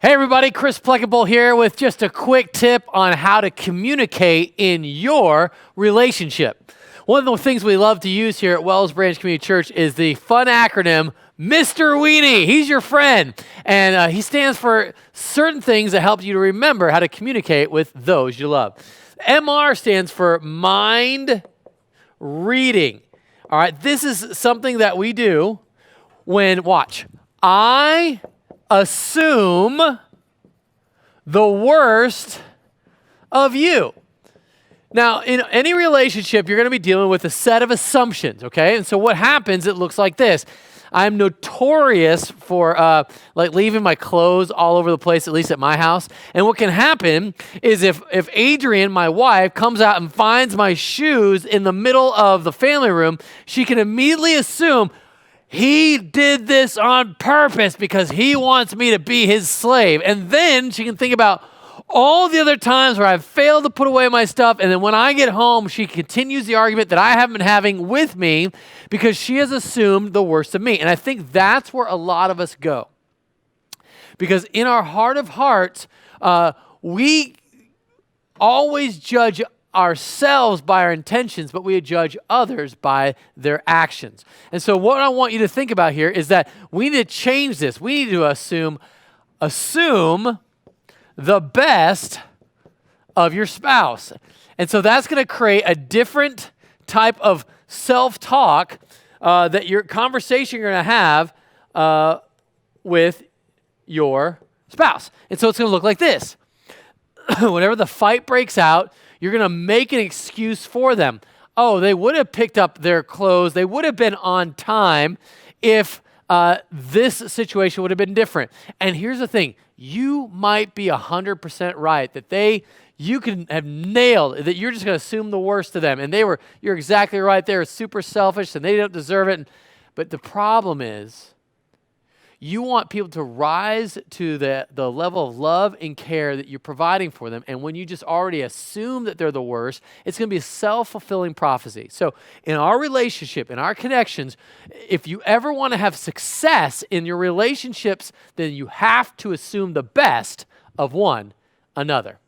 Hey everybody, Chris Pleckable here with just a quick tip on how to communicate in your relationship. One of the things we love to use here at Wells Branch Community Church is the fun acronym, Mr. Weenie. He's your friend, and he stands for certain things that help you to remember how to communicate with those you love. MR stands for mind reading. All right, this is something that we do when, watch, I assume the worst of you. Now, in any relationship, you're going to be dealing with a set of assumptions, okay? And so what happens, it looks like this. I'm notorious for leaving my clothes all over the place, at least at my house. And what can happen is if Adrienne, my wife, comes out and finds my shoes in the middle of the family room, she can immediately assume, he did this on purpose because he wants me to be his slave. And then she can think about all the other times where I've failed to put away my stuff. And then when I get home, she continues the argument that I have been having with me because she has assumed the worst of me. And I think that's where a lot of us go. Because in our heart of hearts, we always judge ourselves by our intentions, but we judge others by their actions. And so what I want you to think about here is that we need to change this. We need to assume the best of your spouse. And so that's going to create a different type of self-talk that your conversation you're going to have with your spouse. And so it's going to look like this. Whenever the fight breaks out, you're going to make an excuse for them. Oh, they would have picked up their clothes. They would have been on time if this situation would have been different. And here's the thing. You might be 100% right that you can have nailed that you're just going to assume the worst of them. And you're exactly right. They're super selfish and they don't deserve it. But the problem is, you want people to rise to the level of love and care that you're providing for them. And when you just already assume that they're the worst, it's going to be a self-fulfilling prophecy. So in our relationship, in our connections, if you ever want to have success in your relationships, then you have to assume the best of one another.